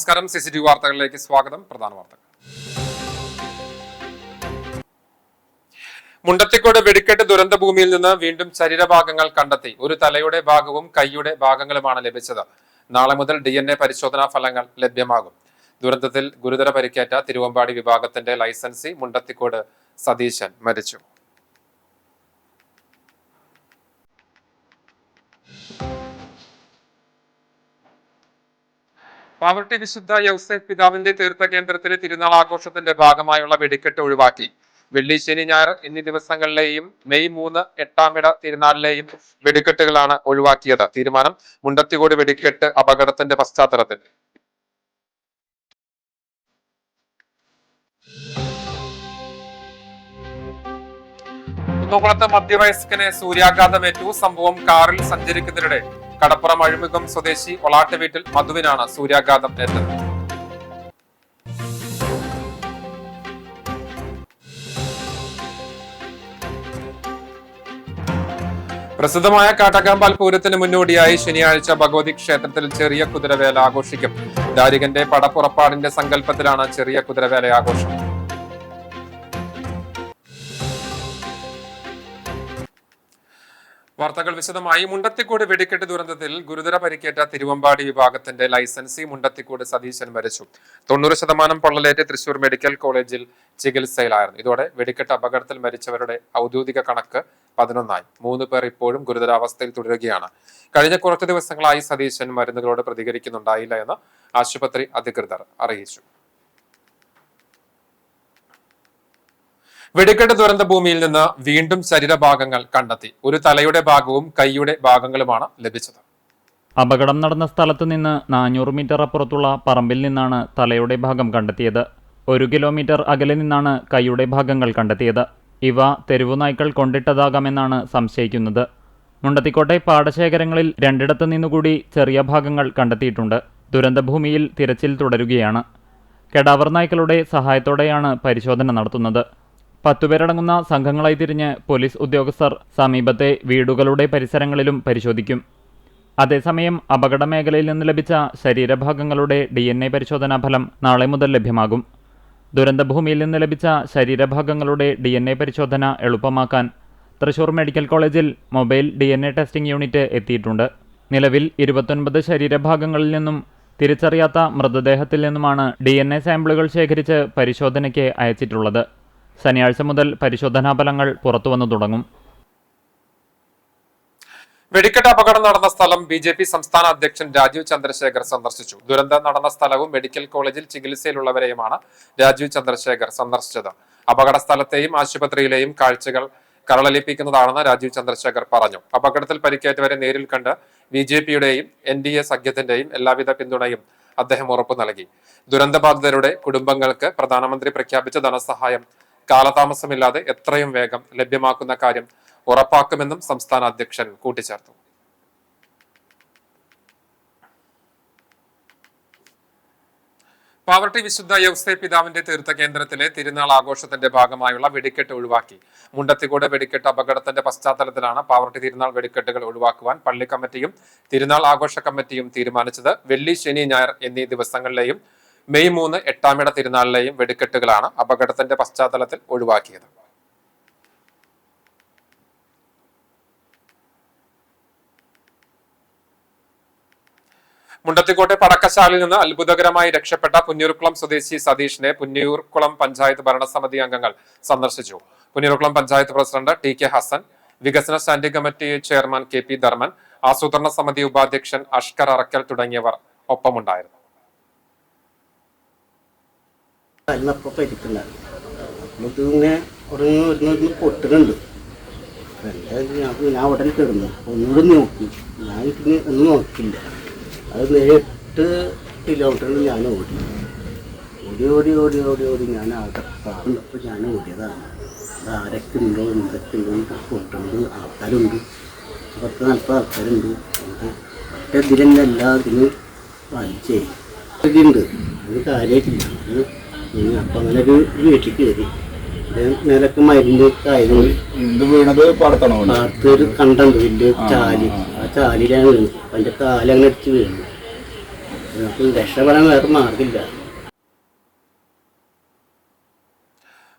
നമസ്കാരം. CCTV വാർത്തകളിലേക്ക് സ്വാഗതം. പ്രധാന വാർത്തകൾ. മുണ്ടത്തിക്കോട് വെടിക്കെട്ട് ദുരന്ത ഭൂമിയിൽ നിന്ന് വീണ്ടും ശരീരഭാഗങ്ങൾ കണ്ടെത്തി. ഒരു തലയുടെ ഭാഗവും കൈയുടെ ഭാഗങ്ങളുമാണ് ലഭിച്ചത്. നാളെ മുതൽ DNA പരിശോധനാ ഫലങ്ങൾ ലഭ്യമാകും. ദുരന്തത്തിൽ ഗുരുതര പരിക്കേറ്റ തിരുവമ്പാടി വിഭാഗത്തിന്റെ ലൈസൻസി മുണ്ടത്തിക്കോട് സതീശൻ മരിച്ചു. പാവർട്ടി വിശുദ്ധ യൗസേപ്പ് പിതാവിന്റെ തീർത്ഥ കേന്ദ്രത്തിലെ തിരുനാൾ ആഘോഷത്തിന്റെ ഭാഗമായുള്ള വെടിക്കെട്ട് ഒഴിവാക്കി. വെള്ളി, ശനി, ഞായർ എന്നീ ദിവസങ്ങളിലെയും മെയ് 3, 8-ഇട തിരുനാളിലെയും വെടിക്കെട്ടുകളാണ് ഒഴിവാക്കിയത്. തീരുമാനം മുണ്ടത്തിക്കോട് വെടിക്കെട്ട് അപകടത്തിന്റെ പശ്ചാത്തലത്തിൽ. കുന്നംകുളത്ത് മധ്യവയസ്കനെ സൂര്യാഘാതമേറ്റു. സംഭവം കാറിൽ സഞ്ചരിക്കുന്നതിനിടെ കടപ്പുറം അഴിമുഖം സ്വദേശി ഒളാട്ട് വീട്ടിൽ മധുവിനാണ് സൂര്യാഘാതം ഏറ്റത്. പ്രസിദ്ധമായ കാട്ടക്കാമ്പാൽ പൂരത്തിന് മുന്നോടിയായി ശനിയാഴ്ച ഭഗവതി ക്ഷേത്രത്തിൽ ചെറിയ കുതിരവേല ആഘോഷിക്കും. ദാരികന്റെ പടപ്പുറപ്പാടിന്റെ സങ്കല്പത്തിലാണ് ചെറിയ കുതിരവേല ആഘോഷം. വാർത്തകൾ വിശദമായി. മുണ്ടത്തിക്കോട് വെടിക്കെട്ട് ദുരന്തത്തിൽ ഗുരുതര പരിക്കേറ്റ തിരുവമ്പാടി വിഭാഗത്തിന്റെ ലൈസൻസി മുണ്ടത്തിക്കോട് സതീശൻ മരിച്ചു. 90% പൊള്ളലേറ്റ് തൃശൂർ മെഡിക്കൽ കോളേജിൽ ചികിത്സയിലായിരുന്നു. ഇതോടെ വെടിക്കെട്ട് അപകടത്തിൽ മരിച്ചവരുടെ ഔദ്യോഗിക കണക്ക് 11 ആയി. 3 പേർ ഇപ്പോഴും ഗുരുതരാവസ്ഥയിൽ തുടരുകയാണ്. കഴിഞ്ഞ കുറച്ചു ദിവസങ്ങളായി സതീശൻ മരുന്നുകളോട് പ്രതികരിക്കുന്നുണ്ടായില്ല എന്ന് ആശുപത്രി അധികൃതർ അറിയിച്ചു. വെടിക്കെട്ട് ദുരന്ത ഭൂമിയിൽ നിന്ന് വീണ്ടും ശരീരഭാഗങ്ങൾ കണ്ടെത്തി. ഒരു തലയുടെ ഭാഗവും കൈയുടെ ഭാഗങ്ങളുമാണ് ലഭിച്ചത്. അപകടം നടന്ന സ്ഥലത്തു നിന്ന് 400 മീറ്റർ അപ്പുറത്തുള്ള പറമ്പിൽ നിന്നാണ് തലയുടെ ഭാഗം കണ്ടെത്തിയത്. 1 കിലോമീറ്റർ അകലെ നിന്നാണ് കൈയുടെ ഭാഗങ്ങൾ കണ്ടെത്തിയത്. ഇവ തെരുവുനായ്ക്കൾ കൊണ്ടിട്ടതാകാമെന്നാണ് സംശയിക്കുന്നത്. മുണ്ടത്തിക്കോട്ടെ പാടശേഖരങ്ങളിൽ 2ഇടത്തു നിന്നുകൂടി ചെറിയ ഭാഗങ്ങൾ കണ്ടെത്തിയിട്ടുണ്ട്. ദുരന്തഭൂമിയിൽ തിരച്ചിൽ തുടരുകയാണ്. കെടാവർ നായ്ക്കളുടെ സഹായത്തോടെയാണ് പരിശോധന നടത്തുന്നത്. 10 പേരടങ്ങുന്ന സംഘങ്ങളായി തിരിഞ്ഞ് പോലീസ് ഉദ്യോഗസ്ഥർ സമീപത്തെ വീടുകളുടെ പരിസരങ്ങളിലും പരിശോധിക്കും. അതേസമയം അപകട മേഖലയിൽ നിന്ന് ലഭിച്ച ശരീരഭാഗങ്ങളുടെ DNA പരിശോധനാ ഫലം നാളെ മുതൽ ലഭ്യമാകും. ദുരന്തഭൂമിയിൽ നിന്ന് ലഭിച്ച ശരീരഭാഗങ്ങളുടെ DNA പരിശോധന എളുപ്പമാക്കാൻ തൃശൂർ മെഡിക്കൽ കോളേജിൽ മൊബൈൽ DNA ടെസ്റ്റിംഗ് യൂണിറ്റ് എത്തിയിട്ടുണ്ട്. നിലവിൽ 29 ശരീരഭാഗങ്ങളിൽ നിന്നും തിരിച്ചറിയാത്ത മൃതദേഹത്തിൽ നിന്നുമാണ് DNA സാമ്പിളുകൾ ശേഖരിച്ച് പരിശോധനയ്ക്ക് അയച്ചിട്ടുള്ളത്. ശനിയാഴ്ച മുതൽ പരിശോധനാ ഫലങ്ങൾ പുറത്തുവന്നു തുടങ്ങും. വെടിക്കെട്ട് അപകടം നടന്ന സ്ഥലം BJP സംസ്ഥാന അധ്യക്ഷൻ രാജീവ് ചന്ദ്രശേഖർ സന്ദർശിച്ചു. ദുരന്തം നടന്ന സ്ഥലവും മെഡിക്കൽ കോളേജിൽ ചികിത്സയിലുള്ളവരെയുമാണ് രാജീവ് ചന്ദ്രശേഖർ സന്ദർശിച്ചത്. അപകട സ്ഥലത്തെയും ആശുപത്രിയിലെയും കാഴ്ചകൾ കരളലിപ്പിക്കുന്നതാണെന്ന് രാജീവ് ചന്ദ്രശേഖർ പറഞ്ഞു. അപകടത്തിൽ പരിക്കേറ്റവരെ നേരിൽ കണ്ട് BJPയുടെയും NDA സഖ്യത്തിന്റെയും എല്ലാവിധ പിന്തുണയും അദ്ദേഹം ഉറപ്പു നൽകി. ദുരന്തബാധിതരുടെ കുടുംബങ്ങൾക്ക് പ്രധാനമന്ത്രി പ്രഖ്യാപിച്ച ധനസഹായം കാലതാമസമില്ലാതെ എത്രയും വേഗം ലഭ്യമാക്കുന്ന കാര്യം ഉറപ്പാക്കുമെന്നും സംസ്ഥാന അധ്യക്ഷൻ കൂട്ടിച്ചേർത്തു. പാവർട്ടി വിശുദ്ധ യൗസേപ്പ് പിതാവിന്റെ തീർത്ഥ കേന്ദ്രത്തിലെ തിരുനാൾ ആഘോഷത്തിന്റെ ഭാഗമായുള്ള വെടിക്കെട്ട് ഒഴിവാക്കി. മുണ്ടത്തിക്കോട് വെടിക്കെട്ട് അപകടത്തിന്റെ പശ്ചാത്തലത്തിലാണ് പാവർട്ടി തിരുനാൾ വെടിക്കെട്ടുകൾ ഒഴിവാക്കുവാൻ പള്ളി കമ്മിറ്റിയും തിരുനാൾ ആഘോഷ കമ്മിറ്റിയും തീരുമാനിച്ചത്. വെള്ളി, ശനി, ഞായർ എന്നീ ദിവസങ്ങളിലെയും മെയ് 3, 8-ഇട തിരുനാളിലെയും വെടിക്കെട്ടുകളാണ് അപകടത്തിന്റെ പശ്ചാത്തലത്തിൽ ഒഴിവാക്കിയത്. മുണ്ടത്തിക്കോട്ടെ പടക്കശാലയിൽ നിന്ന് അത്ഭുതകരമായി രക്ഷപ്പെട്ട പുന്നൂർക്കുളം സ്വദേശി സതീഷിനെ പുന്നൂർക്കുളം പഞ്ചായത്ത് ഭരണസമിതി അംഗങ്ങൾ സന്ദർശിച്ചു. പുന്നൂർക്കുളം പഞ്ചായത്ത് പ്രസിഡന്റ് TK ഹസൻ, വികസന standing committee chairman KP Dharman, ആസൂത്രണ സമിതി ഉപാധ്യക്ഷൻ അഷ്കർ അറക്കൽ തുടങ്ങിയവർ ഒപ്പമുണ്ടായിരുന്നു. പൊട്ടുന്നുണ്ട്. ഞാൻ ഉടനെ കിടന്നു ഒന്നുകൂടെ നോക്കി. ഞാൻ പിന്നെ ഒന്നും നോക്കില്ല. അത് 8 കിലോമീറ്ററിൽ ഞാൻ ഓടി ഓടി ഓടി ഓടി ഓടി ഞാൻ ആകെപ്പോൾ ഞാൻ ഓടിയതാണ്. അത് ആരൊക്കെ ഉണ്ടോ എന്തൊക്കെ ഉണ്ടോ പൊട്ടുണ്ട്, ആൾക്കാരുണ്ട്, 10-40 ആൾക്കാരുണ്ട്. ഒറ്റ ഇതിലെന്നെ എല്ലാത്തിനും വായിച്ചേ ഉണ്ട്. അത് കാര്യമായിട്ടില്ല. അപ്പം അങ്ങനെ ഒരു വീട്ടിൽ കയറി നിലക്ക് മരുന്ന് ആയതുകൊണ്ട് വീണത് പാടത്തൊരു കണ്ടുണ്ട് വലിയ ചാലി. ആ ചാലിയിലാണ് വീണു. അതിൻ്റെ കാലങ്ങനെ അടിച്ച് വീണു. നമുക്ക് രക്ഷപ്പെടാൻ വേറെ മാർഗമില്ല.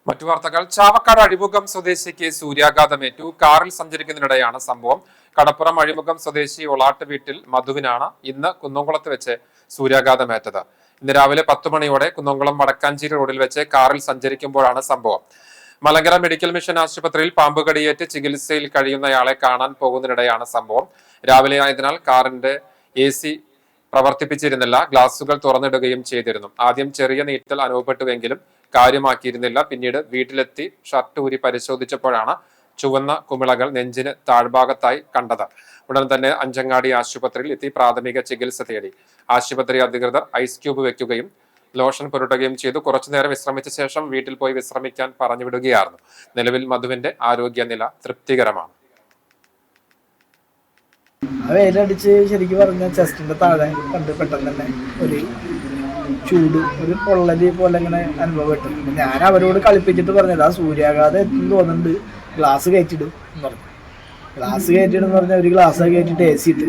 മറ്റു വാർത്തകൾ. ചാവക്കാട് അഴിമുഖം സ്വദേശിക്ക് സൂര്യാഘാതമേറ്റു. കാറിൽ സഞ്ചരിക്കുന്നതിനിടെയാണ് സംഭവം. കടപ്പുറം അഴിമുഖം സ്വദേശി ഒളാട്ട് വീട്ടിൽ മധുവിനാണ് ഇന്ന് കുന്നംകുളത്ത് വെച്ച് സൂര്യാഘാതമേറ്റത്. ഇന്ന് രാവിലെ 10 മണിയോടെ കുന്നംകുളം വടക്കാഞ്ചേരി റോഡിൽ വെച്ച് കാറിൽ സഞ്ചരിക്കുമ്പോഴാണ് സംഭവം. മലങ്കര മെഡിക്കൽ മിഷൻ ആശുപത്രിയിൽ പാമ്പ് കടിയേറ്റ് ചികിത്സയിൽ കഴിയുന്നയാളെ കാണാൻ പോകുന്നതിനിടെയാണ് സംഭവം. രാവിലെ ആയതിനാൽ കാറിന്റെ AC പ്രവർത്തിപ്പിച്ചിരുന്നില്ല. ഗ്ലാസുകൾ തുറന്നിടുകയും ചെയ്തിരുന്നു. ആദ്യം ചെറിയ നീറ്റൽ അനുഭവപ്പെട്ടുവെങ്കിലും കാര്യമാക്കിയിരുന്നില്ല. പിന്നീട് വീട്ടിലെത്തി ഷർട്ട് ഊരി പരിശോധിച്ചപ്പോഴാണ് ചുവന്ന കുമിളകൾ നെഞ്ചിന് താഴ്ഭാഗത്തായി കണ്ടത്. ഉടൻ തന്നെ അഞ്ചങ്ങാടി ആശുപത്രിയിൽ എത്തി പ്രാഥമിക ചികിത്സ തേടി. ആശുപത്രി അധികൃതർ ഐസ് ക്യൂബ് വെക്കുകയും ലോഷൻ പുരട്ടുകയും ചെയ്തു. കുറച്ചുനേരം വിശ്രമിച്ച ശേഷം വീട്ടിൽ പോയി വിശ്രമിക്കാൻ പറഞ്ഞുവിടുകയായിരുന്നു. നിലവിൽ മധുവിന്റെ ആരോഗ്യനില തൃപ്തികരമാണ്. വെയിലടിച്ച് ശരിക്കും പറഞ്ഞാൽ ചെസ്റ്റിന്റെ താഴെ കണ്ട് പെട്ടെന്ന് തന്നെ ഒരു ചൂട്, ഒരു പൊള്ളല് പോലെ ഇങ്ങനെ അനുഭവപ്പെട്ടു. ഞാൻ അവരോട് കളിപ്പിച്ചിട്ട് പറഞ്ഞത് ആ സൂര്യാഘാതം എത്തും തോന്നുന്നുണ്ട്, ഗ്ലാസ് കയറ്റിടും എന്ന് പറഞ്ഞു. ഗ്ലാസ് കയറ്റിടുന്ന് പറഞ്ഞാൽ ഒരു ഗ്ലാസ് കയറ്റിട്ട് AC ഇട്ട്.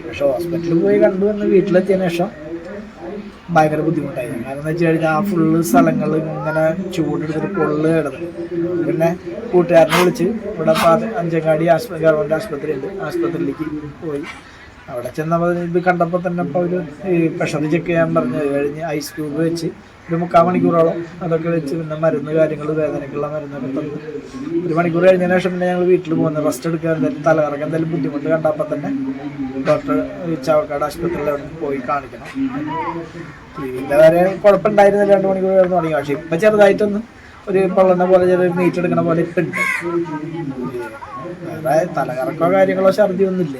പക്ഷെ ഹോസ്പിറ്റലിൽ പോയി കണ്ടു വന്ന് വീട്ടിലെത്തിയതിനു ശേഷം ഭയങ്കര ബുദ്ധിമുട്ടായി. കാരണം എന്ന് വെച്ച് കഴിഞ്ഞാൽ ആ ഫുള്ള് സ്ഥലങ്ങൾ ഇങ്ങനെ ചൂടെടുത്തിട്ട് പൊള്ള് കിടന്നു. പിന്നെ കൂട്ടുകാരനെ വിളിച്ച് ഇവിടെ അഞ്ചങ്ങാടി ഗവൺമെൻറ് ആശുപത്രി ഉണ്ട്, ആശുപത്രിയിലേക്ക് പോയി. അവിടെ ചെന്നപ്പോൾ ഇത് കണ്ടപ്പോൾ തന്നെ ഇപ്പോൾ ഒരു പ്രഷർ ചെക്ക് ചെയ്യാൻ പറഞ്ഞു. കഴിഞ്ഞ് ഐസ് ക്യൂബ് വെച്ച് ഒരു 3/4 മണിക്കൂറോളം അതൊക്കെ വെച്ച് പിന്നെ മരുന്ന് കാര്യങ്ങൾ വേദനയ്ക്കുള്ള മരുന്നൊക്കെ തന്നു. 1 മണിക്കൂർ കഴിഞ്ഞതിന് ശേഷം പിന്നെ ഞങ്ങൾ വീട്ടിൽ പോകുന്നത്. റെസ്റ്റ് എടുക്കാൻ എന്തെങ്കിലും തലകറക്കം എന്തെങ്കിലും ബുദ്ധിമുട്ട് കണ്ടപ്പോൾ തന്നെ ഡോക്ടർ ചാവക്കാട് ആശുപത്രിയിൽ അവിടെ പോയി കാണിക്കണം. ഇതിൻ്റെ വരെ കുഴപ്പമുണ്ടായിരുന്നില്ല, 2 മണിക്കൂർ കിടന്ന് തുടങ്ങി. പക്ഷേ ഇപ്പം ചെറുതായിട്ടൊന്ന് ഒരു പൊള്ളുന്ന പോലെ ചെറിയ നീറ്റ് എടുക്കണ പോലെ ഇപ്പം ഉണ്ട്. വേറെ തലകറക്കോ കാര്യങ്ങളോ ഛർദിയൊന്നുമില്ല.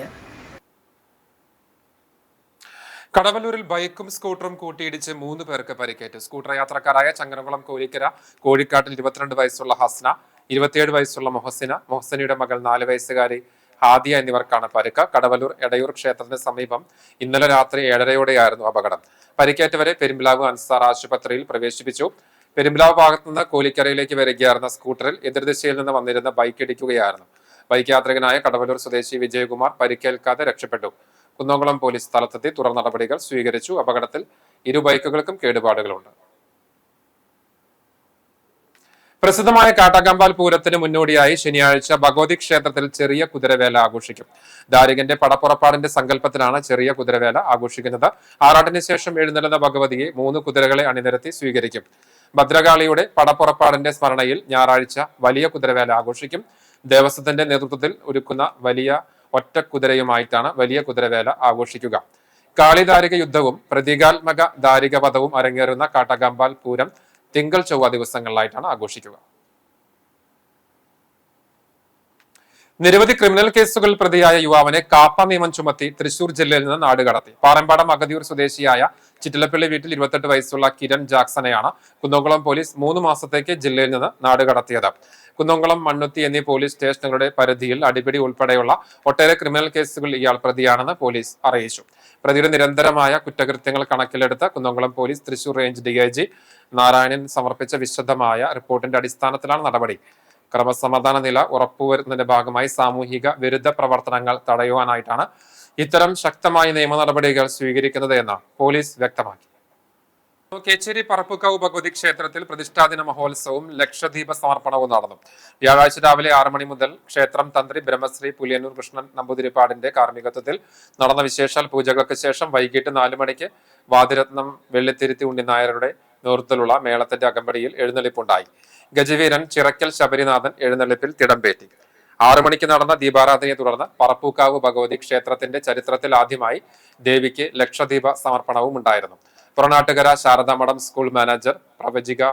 കടവല്ലൂരിൽ ബൈക്കും സ്കൂട്ടറും കൂട്ടിയിടിച്ച് 3 പേർക്ക് പരിക്കേറ്റു. സ്കൂട്ടർ യാത്രക്കാരായ ചങ്ങരംകുളം കോലിക്കര കോഴിക്കാട്ടിൽ 22 വയസ്സുള്ള ഹസ്ന, 27 വയസ്സുള്ള മൊഹസിനയുടെ മകൾ 4 വയസ്സുകാരി ഹാദിയ എന്നിവർക്കാണ് പരിക്ക്. കടവല്ലൂർ എടയൂർ ക്ഷേത്രത്തിന് സമീപം ഇന്നലെ രാത്രി 7:30യോടെയായിരുന്നു അപകടം. പരിക്കേറ്റവരെ പെരുമ്പിലാവ് അൻസാർ ആശുപത്രിയിൽ പ്രവേശിപ്പിച്ചു. പെരുമ്പിലാവ് ഭാഗത്തുനിന്ന് കോലിക്കരയിലേക്ക് വരികയായിരുന്ന സ്കൂട്ടറിൽ എതിർദിശയിൽ നിന്ന് വന്നിരുന്ന ബൈക്ക് ഇടിക്കുകയായിരുന്നു. ബൈക്ക് യാത്രികനായ കടവല്ലൂർ സ്വദേശി വിജയകുമാർ പരിക്കേൽക്കാതെ രക്ഷപ്പെട്ടു. കുന്നംകുളം പോലീസ് സ്ഥലത്തെത്തി തുടർ നടപടികൾ സ്വീകരിച്ചു. അപകടത്തിൽ 2 ബൈക്കുകൾക്കും കേടുപാടുകളുണ്ട്. പ്രസിദ്ധമായ കാട്ടാക്കമ്പാൽ പൂരത്തിന് മുന്നോടിയായി ശനിയാഴ്ച ഭഗവതി ക്ഷേത്രത്തിൽ ചെറിയ കുതിരവേല ആഘോഷിക്കും. ദാരികന്റെ പടപ്പുറപ്പാടിന്റെ സങ്കല്പത്തിലാണ് ചെറിയ കുതിരവേല ആഘോഷിക്കുന്നത്. ആറാട്ടിന് ശേഷം എഴുന്നള്ളുന്ന ഭഗവതിയെ 3 കുതിരകളെ അണിനിരത്തി സ്വീകരിക്കും. ഭദ്രകാളിയുടെ പടപ്പുറപ്പാടിന്റെ സ്മരണയിൽ ഞായറാഴ്ച വലിയ കുതിരവേല ആഘോഷിക്കും. ദേവസ്വത്തിന്റെ നേതൃത്വത്തിൽ ഒരുക്കുന്ന വലിയ ഒറ്റക്കുതിരയുമായിട്ടാണ് വലിയ കുതിരവേല ആഘോഷിക്കുക. കാളിദാരിക യുദ്ധവും പ്രതീകാത്മക ദാരികവധവും അരങ്ങേറുന്ന കാട്ടാക്കമ്പാൽ പൂരം തിങ്കൾ ചൊവ്വ ദിവസങ്ങളിലായിട്ടാണ് ആഘോഷിക്കുക. നിരവധി ക്രിമിനൽ കേസുകളിൽ പ്രതിയായ യുവാവിനെ കാപ്പ നിയമം ചുമത്തി തൃശൂർ ജില്ലയിൽ നിന്ന് നാടുകടത്തി. പാറമ്പാടം അഗതിയൂർ സ്വദേശിയായ ചിറ്റിലപ്പള്ളി വീട്ടിൽ 28 വയസ്സുള്ള കിരൺ ജാക്സനെയാണ് കുന്നംകുളം പോലീസ് 3 മാസത്തേക്ക് ജില്ലയിൽ നിന്ന് നാടുകടത്തിയത്. കുന്നംകുളം, മണ്ണുത്തി എന്നീ പോലീസ് സ്റ്റേഷനുകളുടെ പരിധിയിൽ അടിപിടി ഉൾപ്പെടെയുള്ള ഒട്ടേറെ ക്രിമിനൽ കേസുകളിൽ ഇയാൾ പ്രതിയാണെന്ന് പോലീസ് അറിയിച്ചു. പ്രതിയുടെ നിരന്തരമായ കുറ്റകൃത്യങ്ങൾ കണക്കിലെടുത്ത് Kunnamkulam police Thrissur range DIG Narayanan സമർപ്പിച്ച വിശദമായ റിപ്പോർട്ടിന്റെ അടിസ്ഥാനത്തിലാണ് നടപടി. ക്രമസമാധാന നില ഉറപ്പുവരുന്നതിന്റെ ഭാഗമായി സാമൂഹിക വിരുദ്ധ പ്രവർത്തനങ്ങൾ തടയുവാനായിട്ടാണ് ഇത്തരം ശക്തമായ നിയമ നടപടികൾ സ്വീകരിക്കുന്നത് എന്ന് പോലീസ് വ്യക്തമാക്കി. കേച്ചേരി പറപ്പുക്കാവ് ഭഗവതി ക്ഷേത്രത്തിൽ പ്രതിഷ്ഠാദിന മഹോത്സവവും ലക്ഷദീപ സമർപ്പണവും നടന്നു. വ്യാഴാഴ്ച രാവിലെ 6 മണി മുതൽ ക്ഷേത്രം തന്ത്രി ബ്രഹ്മശ്രീ പുലിയന്നൂർ കൃഷ്ണൻ നമ്പൂതിരിപ്പാടിന്റെ കാർമ്മികത്വത്തിൽ നടന്ന വിശേഷാൽ പൂജകൾക്ക് ശേഷം വൈകിട്ട് 4 മണിക്ക് വാതിരത്നം വെള്ളിത്തിരുത്തി ഉണ്ണിനായരുടെ നേതൃത്വത്തിലുള്ള മേളത്തിന്റെ അകമ്പടിയിൽ എഴുന്നള്ളിപ്പുണ്ടായി. ഗജവീരൻ ചിറക്കൽ ശബരിനാഥൻ എഴുന്നള്ളിപ്പിൽ തിടമ്പേറ്റി. 6 മണിക്ക് നടന്ന ദീപാരാധനയെ തുടർന്ന് പറപ്പൂക്കാവ് ഭഗവതി ക്ഷേത്രത്തിന്റെ ചരിത്രത്തിൽ ആദ്യമായി ദേവിക്ക് ലക്ഷദീപ സമർപ്പണവും ഉണ്ടായിരുന്നു. പുറനാട്ടുകര ശാരദാമഠം സ്കൂൾ മാനേജർ പ്രവചിക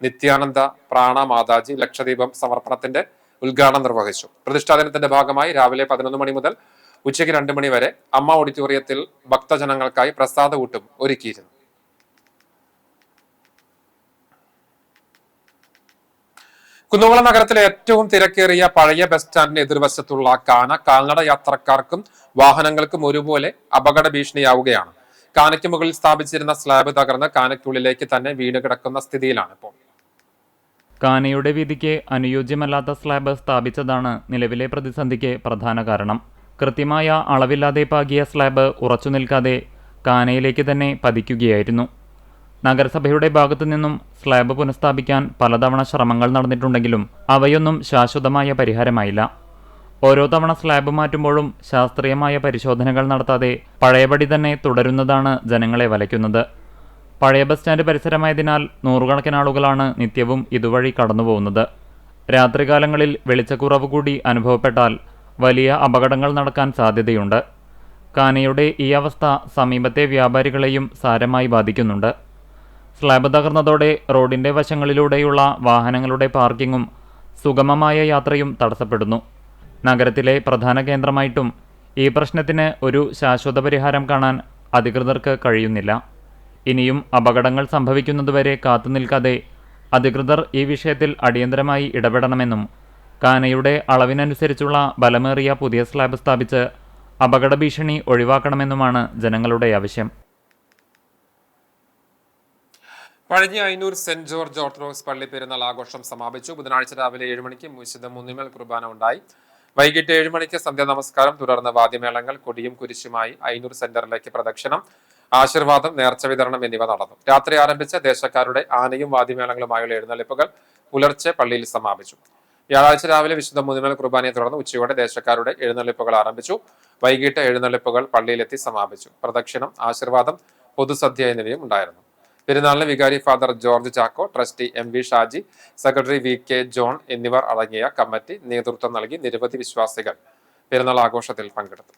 നിത്യാനന്ദ പ്രാണ മാതാജി ലക്ഷദീപം സമർപ്പണത്തിന്റെ ഉദ്ഘാടനം നിർവഹിച്ചു. പ്രതിഷ്ഠാദിനത്തിന്റെ ഭാഗമായി രാവിലെ 11 മണി മുതൽ ഉച്ചയ്ക്ക് 2 മണി വരെ അമ്മ ഓഡിറ്റോറിയത്തിൽ ഭക്തജനങ്ങൾക്കായി പ്രസാദ ഊട്ടും ഒരുക്കിയിരുന്നു. കുന്നംകുളം നഗരത്തിലെ ഏറ്റവും തിരക്കേറിയ പഴയ ബസ് സ്റ്റാൻഡിന് എതിർവശത്തുള്ള കാന കാൽനട യാത്രക്കാർക്കും വാഹനങ്ങൾക്കും ഒരുപോലെ അപകട ഭീഷണിയാവുകയാണ്. കാനയ്ക്ക് മുകളിൽ സ്ഥാപിച്ചിരുന്ന സ്ലാബ് തകർന്ന് കാനയ്ക്കുള്ളിലേക്ക് തന്നെ വീണ് കിടക്കുന്ന സ്ഥിതിയിലാണ് ഇപ്പോൾ. കാനയുടെ വീതിക്ക് അനുയോജ്യമല്ലാത്ത സ്ലാബ് സ്ഥാപിച്ചതാണ് നിലവിലെ പ്രതിസന്ധിക്ക് പ്രധാന കാരണം. കൃത്യമായ അളവില്ലാതെ പാകിയ സ്ലാബ് ഉറച്ചു നിൽക്കാതെ കാനയിലേക്ക് തന്നെ പതിക്കുകയായിരുന്നു. നഗരസഭയുടെ ഭാഗത്തു നിന്നും സ്ലാബ് പുനഃസ്ഥാപിക്കാൻ പലതവണ ശ്രമങ്ങൾ നടന്നിട്ടുണ്ടെങ്കിലും അവയൊന്നും ശാശ്വതമായ പരിഹാരമായില്ല. ഓരോ തവണ സ്ലാബ് മാറ്റുമ്പോഴും ശാസ്ത്രീയമായ പരിശോധനകൾ നടത്താതെ പഴയപടി തന്നെ തുടരുന്നതാണ് ജനങ്ങളെ വലയ്ക്കുന്നത്. പഴയ ബസ് സ്റ്റാൻഡ് പരിസരമായതിനാൽ നൂറുകണക്കിന് ആളുകളാണ് നിത്യവും ഇതുവഴി കടന്നുപോകുന്നത്. രാത്രികാലങ്ങളിൽ വെളിച്ചക്കുറവ് കൂടി അനുഭവപ്പെട്ടാൽ വലിയ അപകടങ്ങൾ നടക്കാൻ സാധ്യതയുണ്ട്. കാനയുടെ ഈ അവസ്ഥ സമീപത്തെ വ്യാപാരികളെയും സാരമായി ബാധിക്കുന്നുണ്ട്. സ്ലാബ് തകർന്നതോടെ റോഡിന്റെ വശങ്ങളിലൂടെയുള്ള വാഹനങ്ങളുടെ പാർക്കിങ്ങും സുഗമമായ യാത്രയും തടസ്സപ്പെടുന്നു. നഗരത്തിലെ പ്രധാന കേന്ദ്രമായിട്ടും ഈ പ്രശ്നത്തിന് ഒരു ശാശ്വത പരിഹാരം കാണാൻ അധികൃതർക്ക് കഴിയുന്നില്ല. ഇനിയും അപകടങ്ങൾ സംഭവിക്കുന്നതുവരെ കാത്തുനിൽക്കാതെ അധികൃതർ ഈ വിഷയത്തിൽ അടിയന്തരമായി ഇടപെടണമെന്നും കാനയുടെ അളവിനനുസരിച്ചുള്ള ബലമേറിയ പുതിയ സ്ലാബ് സ്ഥാപിച്ച് അപകട ഭീഷണി ഒഴിവാക്കണമെന്നുമാണ് ജനങ്ങളുടെ ആവശ്യം. Pazhanji Ayyur saint George orthodox പള്ളി പെരുന്നാൾ ആഘോഷം സമാപിച്ചു. ബുധനാഴ്ച രാവിലെ 7 മണിക്ക് വിശുദ്ധ മുന്നിമേൽ കുർബാന ഉണ്ടായി. വൈകിട്ട് 7 മണിക്ക് സന്ധ്യാനമസ്കാരം, തുടർന്ന് വാദ്യമേളങ്ങൾ, കൊടിയും കുരിശുമായി അയ്യൂർ സെന്ററിലേക്ക് പ്രദക്ഷിണം, ആശീർവാദം, നേർച്ച വിതരണം എന്നിവ നടന്നു. രാത്രി ആരംഭിച്ച ദേശക്കാരുടെ ആനയും വാദ്യമേളങ്ങളുമായുള്ള എഴുന്നള്ളിപ്പുകൾ പുലർച്ചെ പള്ളിയിൽ സമാപിച്ചു. വ്യാഴാഴ്ച രാവിലെ വിശുദ്ധ മുന്നിമേൽ കുർബാനയെ തുടർന്ന് ഉച്ചയോടെ ദേശക്കാരുടെ എഴുന്നള്ളിപ്പുകൾ ആരംഭിച്ചു. വൈകിട്ട് എഴുന്നള്ളിപ്പുകൾ പള്ളിയിലെത്തി സമാപിച്ചു. പ്രദക്ഷിണം, ആശീർവാദം, പൊതുസദ്യ എന്നിവയും ഉണ്ടായിരുന്നു. പെരുന്നാളിന് വികാരി father George Chacko, trustee MV Shaji, secretary VK John എന്നിവർ അടങ്ങിയ കമ്മിറ്റി നേതൃത്വം നൽകി. നിരവധി വിശ്വാസികൾ പെരുന്നാൾ ആഘോഷത്തിൽ പങ്കെടുത്തു.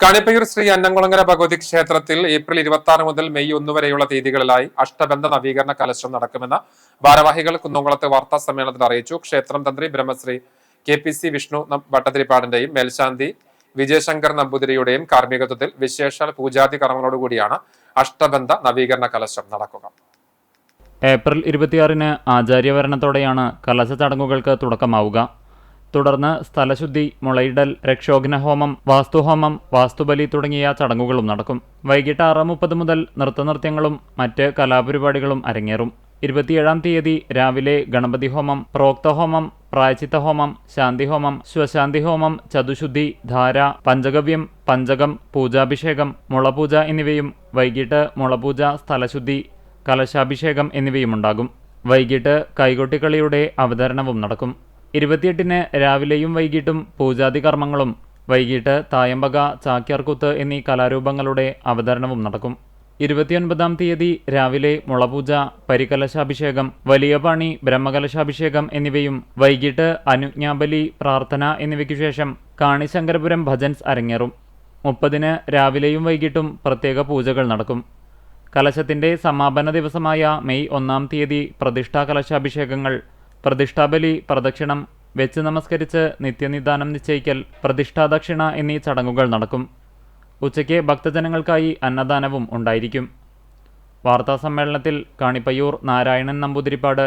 കാണിപ്പയ്യൂർ ശ്രീ അന്നംകുളങ്ങര ഭഗവതി ക്ഷേത്രത്തിൽ ഏപ്രിൽ 26 മുതൽ മെയ് 1 വരെയുള്ള തീയതികളിലായി അഷ്ടബന്ധ നവീകരണ കലശം നടക്കുമെന്ന് ഭാരവാഹികൾ കുന്നംകുളത്ത് വാർത്താ സമ്മേളനത്തിൽ അറിയിച്ചു. ക്ഷേത്രം തന്ത്രി ബ്രഹ്മശ്രീ KPC വിഷ്ണു ഭട്ടതിരിപ്പാടിന്റെയും മേൽശാന്തി വിജയശങ്കർ നമ്പൂതിരിയുടെയും കാർമ്മികത്വത്തിൽ വിശേഷാൽ പൂജാതി കർമ്മങ്ങളോടുകൂടിയാണ് അഷ്ടബന്ധ നവീകരണ കലശം നടക്കുക. ഏപ്രിൽ 26-ന് ആചാര്യവരണത്തോടെയാണ് കലശ ചടങ്ങുകൾക്ക് തുടക്കമാവുക. തുടർന്ന് സ്ഥലശുദ്ധി, മുളയിടൽ, രക്ഷോഘ്നഹോമം, വാസ്തുഹോമം, വാസ്തുബലി തുടങ്ങിയ ചടങ്ങുകളും നടക്കും. വൈകിട്ട് 6:30 മുതൽ നൃത്തനൃത്യങ്ങളും മറ്റ് കലാപരിപാടികളും അരങ്ങേറും. 27-ാം തീയതി രാവിലെ ഗണപതി ഹോമം, പ്രോക്തഹോമം, പ്രായച്ചിത്തഹോമം, ശാന്തിഹോമം, ശ്വശാന്തിഹോമം, ചതുശുദ്ധി, ധാര, പഞ്ചഗവ്യം, പഞ്ചകം, പൂജാഭിഷേകം, മുളപൂജ എന്നിവയും വൈകിട്ട് മുളപൂജ, സ്ഥലശുദ്ധി, കലശാഭിഷേകം എന്നിവയുമുണ്ടാകും. വൈകിട്ട് കൈകൊട്ടിക്കളിയുടെ അവതരണവും നടക്കും. 28-ന് രാവിലെയും വൈകിട്ടും പൂജാതി കർമ്മങ്ങളും വൈകിട്ട് തായമ്പക, ചാക്യാർകൂത്ത് എന്നീ കലാരൂപങ്ങളുടെ അവതരണവും നടക്കും. 29-ാം തീയതി രാവിലെ മുളപൂജ, പരികലശാഭിഷേകം, വലിയ പാണി, ബ്രഹ്മകലശാഭിഷേകം എന്നിവയും വൈകിട്ട് അനുജ്ഞാബലി, പ്രാർത്ഥന എന്നിവയ്ക്കു ശേഷം കാണിശങ്കരപുരം ഭജൻസ് അരങ്ങേറും. 30-ന് രാവിലെയും വൈകിട്ടും പ്രത്യേക പൂജകൾ നടക്കും. കലശത്തിന്റെ സമാപന ദിവസമായ മെയ് 1-ാം തീയതി പ്രതിഷ്ഠാ കലശാഭിഷേകങ്ങൾ, പ്രതിഷ്ഠാബലി, പ്രദക്ഷിണം, വെച്ച് നമസ്കരിച്ച് നിത്യനിദാനം നിശ്ചയിക്കൽ, പ്രതിഷ്ഠാദക്ഷിണ എന്നീ ചടങ്ങുകൾ നടക്കും. ഉച്ചയ്ക്ക് ഭക്തജനങ്ങൾക്കായി അന്നദാനവും ഉണ്ടായിരിക്കും. വാർത്താസമ്മേളനത്തിൽ Kanippayyur Narayanan Namboodiripad,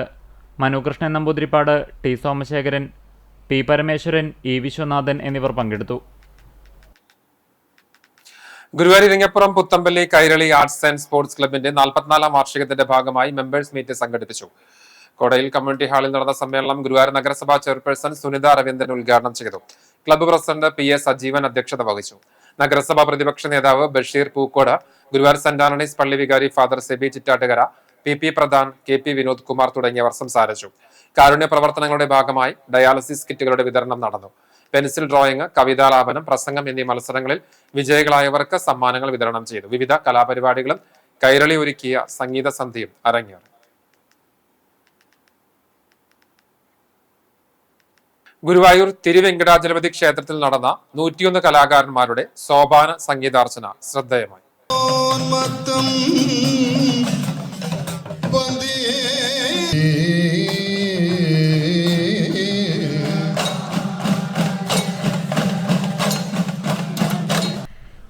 Manukrishnan Namboodiripad, T Somasekharan, P Parameswaran, E Viswanathan എന്നിവർ പങ്കെടുത്തു. Guruvayur Iringappuram Puthenpally Kairali arts and sports ക്ലബിന്റെ 44-ാം വാർഷികത്തിന്റെ ഭാഗമായി മെമ്പേഴ്സ് മീറ്റ് സംഘടിപ്പിച്ചു. കോടയിൽ കമ്മ്യൂണിറ്റി ഹാളിൽ നടന്ന സമ്മേളനം ഗുരുവായൂർ നഗരസഭാ ചെയർപേഴ്സൺ സുനിത രവീന്ദ്രൻ ഉദ്ഘാടനം ചെയ്തു. ക്ലബ്ബ് പ്രസിഡന്റ് PS സജീവൻ അധ്യക്ഷത വഹിച്ചു. നഗരസഭാ പ്രതിപക്ഷ നേതാവ് ബഷീർ പൂക്കോട്, ഗുരുവായൂർ സെന്റ് ആന്റണീസ് പള്ളി വികാരി father SEBI Chittattukara, PP Pradhan, KP Vinod Kumar തുടങ്ങിയവർ സംസാരിച്ചു. കാരുണ്യ പ്രവർത്തനങ്ങളുടെ ഭാഗമായി ഡയാലിസിസ് കിറ്റുകളുടെ വിതരണം നടന്നു. പെൻസിൽ ഡ്രോയിങ്, കവിതാലാപനം, പ്രസംഗം എന്നീ മത്സരങ്ങളിൽ വിജയികളായവർക്ക് സമ്മാനങ്ങൾ വിതരണം ചെയ്തു. വിവിധ കലാപരിപാടികളും കൈരളി ഒരുക്കിയ സംഗീത സന്ധ്യയും അരങ്ങേറി. ഗുരുവായൂർ തിരുവെങ്കടാചലപതി ക്ഷേത്രത്തിൽ നടന്ന 101 കലാകാരന്മാരുടെ സോപാന സംഗീതാർച്ചന ശ്രദ്ധേയമായി.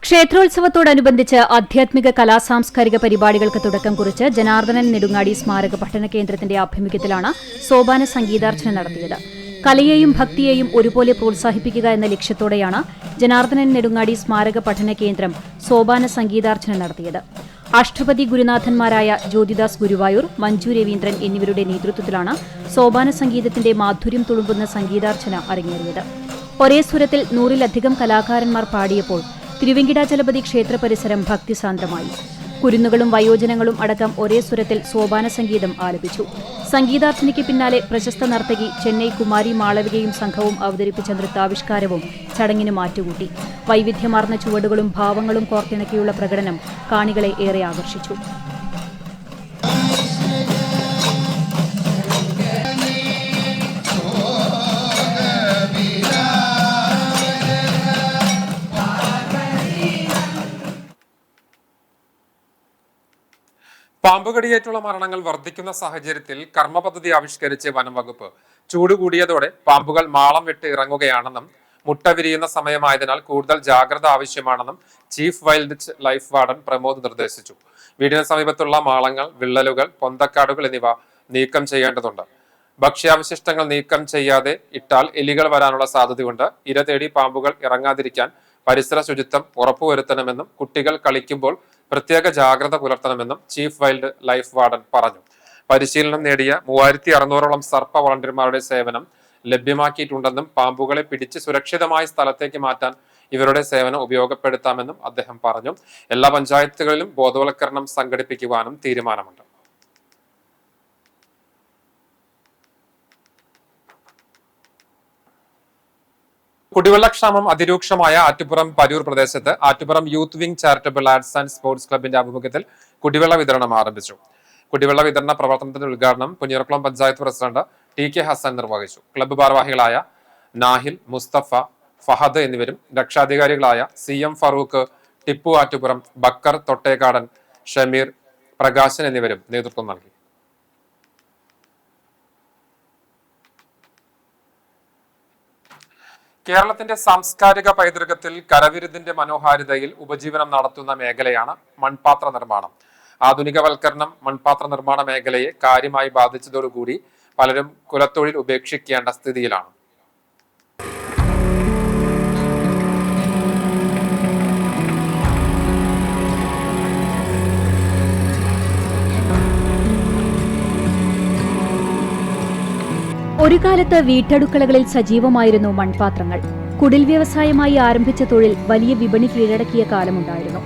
ക്ഷേത്രോത്സവത്തോടനുബന്ധിച്ച് ആധ്യാത്മിക കലാസാംസ്കാരിക പരിപാടികൾക്ക് തുടക്കം കുറിച്ച് ജനാർദ്ദനൻ നെടുങ്ങാടി സ്മാരക പഠന കേന്ദ്രത്തിന്റെ ആഭിമുഖ്യത്തിലാണ് സോപാന സംഗീതാർച്ചന നടത്തിയത്. കലയെയും ഭക്തിയെയും ഒരുപോലെ പ്രോത്സാഹിപ്പിക്കുക എന്ന ലക്ഷ്യത്തോടെയാണ് ജനാർദ്ദനൻ നെടുങ്ങാടി സ്മാരക പഠന കേന്ദ്രം സോപാന സംഗീതാർച്ചന നടത്തിയത്. അഷ്ടപതി ഗുരുനാഥന്മാരായ ജ്യോതിദാസ് ഗുരുവായൂർ, മഞ്ജു രവീന്ദ്രൻ എന്നിവരുടെ നേതൃത്വത്തിലാണ് സോപാന സംഗീതത്തിന്റെ മാധുര്യം തുളുമ്പുന്ന സംഗീതാർച്ചന അരങ്ങേറിയത്. ഒരേ സ്വരത്തിൽ 100-ലധികം കലാകാരന്മാർ പാടിയപ്പോൾ തിരുവെങ്കിടാചലപതി ക്ഷേത്ര പരിസരം ഭക്തിസാന്ദ്രമായി. കുരുന്നുകളും വയോജനങ്ങളും അടക്കം ഒരേ സ്വരത്തിൽ സോപാന സംഗീതം ആലപിച്ചു. സംഗീതാർച്ചനയ്ക്ക് പിന്നാലെ പ്രശസ്ത നർത്തകി ചെന്നൈ കുമാരി മാളവികയും സംഘവും അവതരിപ്പിച്ച നൃത്താവിഷ്കാരവും ചടങ്ങിന് മാറ്റുകൂട്ടി. വൈവിധ്യമാർന്ന ചുവടുകളും ഭാവങ്ങളും കോർത്തിണക്കിയുള്ള പ്രകടനം കാണികളെ ഏറെ ആകർഷിച്ചു. പാമ്പുകടിയേറ്റുള്ള മരണങ്ങൾ വർദ്ധിക്കുന്ന സാഹചര്യത്തിൽ കർമ്മ പദ്ധതി ആവിഷ്കരിച്ച് വനം വകുപ്പ്. ചൂട് കൂടിയതോടെ പാമ്പുകൾ മാളം വിട്ട് ഇറങ്ങുകയാണെന്നും മുട്ട വിരിയുന്ന സമയമായതിനാൽ കൂടുതൽ ജാഗ്രത ആവശ്യമാണെന്നും chief wild life warden Pramod നിർദ്ദേശിച്ചു. വീടിന് സമീപത്തുള്ള മാളങ്ങൾ, വിള്ളലുകൾ, പൊന്തക്കാടുകൾ എന്നിവ നീക്കം ചെയ്യേണ്ടതുണ്ട്. ഭക്ഷ്യാവശിഷ്ടങ്ങൾ നീക്കം ചെയ്യാതെ ഇട്ടാൽ എലികൾ വരാനുള്ള സാധ്യതയുണ്ട്. ഇര തേടി പാമ്പുകൾ ഇറങ്ങാതിരിക്കാൻ പരിസര ശുചിത്വം ഉറപ്പുവരുത്തണമെന്നും കുട്ടികൾ കളിക്കുമ്പോൾ പ്രത്യേക ജാഗ്രത പുലർത്തണമെന്നും ചീഫ് വൈൽഡ് ലൈഫ് വാർഡൻ പറഞ്ഞു. പരിശീലനം നേടിയ 3600ഓളം സർപ്പ വളണ്ടിയർമാരുടെ സേവനം ലഭ്യമാക്കിയിട്ടുണ്ടെന്നും പാമ്പുകളെ പിടിച്ച് സുരക്ഷിതമായ സ്ഥലത്തേക്ക് മാറ്റാൻ ഇവരുടെ സേവനം ഉപയോഗപ്പെടുത്താമെന്നും അദ്ദേഹം പറഞ്ഞു. എല്ലാ പഞ്ചായത്തുകളിലും ബോധവൽക്കരണം സംഘടിപ്പിക്കുവാനും തീരുമാനമുണ്ട്. കുടിവെള്ളക്ഷാമം അതിരൂക്ഷമായ ആറ്റുപുറം പരൂർ പ്രദേശത്ത് Attupuram youth wing charitable arts and sports ക്ലബിന്റെ ആഭിമുഖ്യത്തിൽ കുടിവെള്ള വിതരണം ആരംഭിച്ചു. കുടിവെള്ള വിതരണ പ്രവർത്തനത്തിന്റെ ഉദ്ഘാടനം പുന്നയൂർക്കുളം പഞ്ചായത്ത് പ്രസിഡന്റ് TK ഹസൻ നിർവഹിച്ചു. ക്ലബ്ബ് ഭാരവാഹികളായ നാഹിൽ, മുസ്തഫ, ഫഹദ് എന്നിവരും രക്ഷാധികാരികളായ CM ഫറൂഖ്, ടിപ്പു ആറ്റുപുറം, ബക്കർ തൊട്ടേക്കാടൻ, ഷമീർ, പ്രകാശൻ എന്നിവരും നേതൃത്വം നൽകി. കേരളത്തിന്റെ സാംസ്കാരിക പൈതൃകത്തിൽ കരവിരുതിന്റെ മനോഹാരിതയിൽ ഉപജീവനം നടത്തുന്ന മേഖലയാണ് മൺപാത്ര നിർമ്മാണം. ആധുനികവൽക്കരണം മൺപാത്ര നിർമ്മാണ മേഖലയെ കാര്യമായി ബാധിച്ചതോടുകൂടി പലരും കുലത്തൊഴിൽ ഉപേക്ഷിക്കേണ്ട സ്ഥിതിയിലാണ്. ഒരു കാലത്ത് വീട്ടടുക്കളകളിൽ സജീവമായിരുന്നു മൺപാത്രങ്ങൾ. കുടിൽ വ്യവസായമായി ആരംഭിച്ച തൊഴിൽ വലിയ വിപണി കീഴടക്കിയ കാലമുണ്ടായിരുന്നു.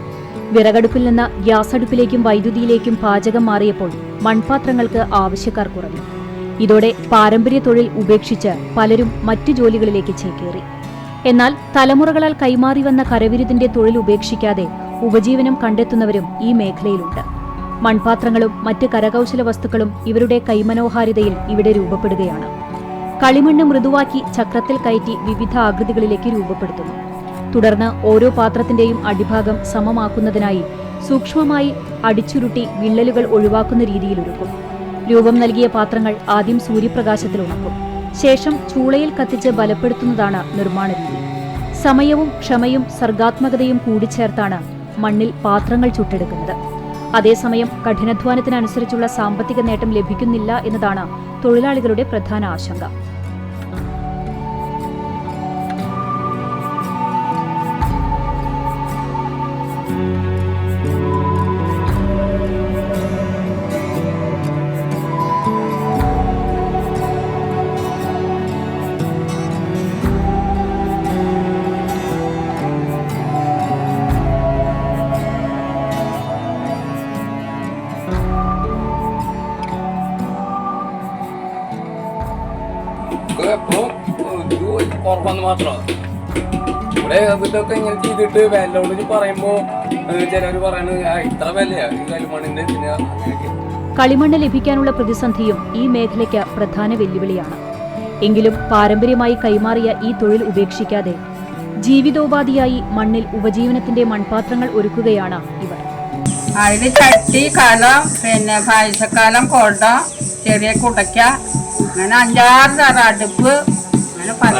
വിറകടുപ്പിൽ നിന്ന് ഗ്യാസ് അടുപ്പിലേക്കും വൈദ്യുതിയിലേക്കും പാചകം മാറിയപ്പോൾ മൺപാത്രങ്ങൾക്ക് ആവശ്യക്കാർ കുറഞ്ഞു. ഇതോടെ പാരമ്പര്യ തൊഴിൽ ഉപേക്ഷിച്ച് പലരും മറ്റു ജോലികളിലേക്ക് ചേക്കേറി. എന്നാൽ തലമുറകളാൽ കൈമാറി വന്ന കരവിരുതിന്റെ തൊഴിൽ ഉപേക്ഷിക്കാതെ ഉപജീവനം കണ്ടെത്തുന്നവരും ഈ മേഖലയിലുണ്ട്. മൺപാത്രങ്ങളും മറ്റ് കരകൗശല വസ്തുക്കളും ഇവരുടെ കൈമനോഹാരിതയിൽ ഇവിടെ രൂപപ്പെടുകയാണ്. കളിമണ്ണ് മൃദുവാക്കി ചക്രത്തിൽ കയറ്റി വിവിധ ആകൃതികളിലേക്ക് രൂപപ്പെടുത്തുന്നു. തുടർന്ന് ഓരോ പാത്രത്തിന്റെയും അടിഭാഗം സമമാക്കുന്നതിനായി സൂക്ഷ്മമായി അടിച്ചുരുട്ടി വിള്ളലുകൾ ഒഴിവാക്കുന്ന രീതിയിൽ ഒരുക്കും. രൂപം നൽകിയ പാത്രങ്ങൾ ആദ്യം സൂര്യപ്രകാശത്തിൽ ഉണക്കും. ശേഷം ചൂളയിൽ കത്തിച്ച് ബലപ്പെടുത്തുന്നതാണ് നിർമ്മാണ രീതി. സമയവും ക്ഷമയും സർഗാത്മകതയും കൂടിച്ചേർത്താണ് മണ്ണിൽ പാത്രങ്ങൾ ചുട്ടെടുക്കുന്നത്. അതേസമയം കഠിനാധ്വാനത്തിനനുസരിച്ചുള്ള സാമ്പത്തിക നേട്ടം ലഭിക്കുന്നില്ല എന്നതാണ് തൊഴിലാളികളുടെ പ്രധാന ആശങ്ക. കുറവെന്ന് മാത്രം ഇവിടെ ഇതൊക്കെ ഇങ്ങനെ ചെയ്തിട്ട് വിലയോട് പറയുമ്പോ ചിലർ പറയണത് ഇത്ര വിലയാ ഈ കളിമണ്ണിന്റെ അങ്ങനെയൊക്കെ. കളിമണ്ണ് ലഭിക്കാനുള്ള പ്രതിസന്ധിയും ഈ മേഖലയ്ക്ക് പ്രധാന വെല്ലുവിളിയാണ്. എങ്കിലും പാരമ്പര്യമായി കൈമാറിയ ഈ തൊഴിൽ ഉപേക്ഷിക്കാതെ ജീവിതോപാധിയായി മണ്ണിൽ ഉപജീവനത്തിന്റെ മൺപാത്രങ്ങൾ ഒരുക്കുകയാണ് ഇവർ. അതിൽ ചട്ടി, കലം, പിന്നെ പായസക്കാലം, കൊട, ചെറിയ കുടയ്ക്ക, അങ്ങനെ 5-6 തരം അടുപ്പ്, അങ്ങനെ പല.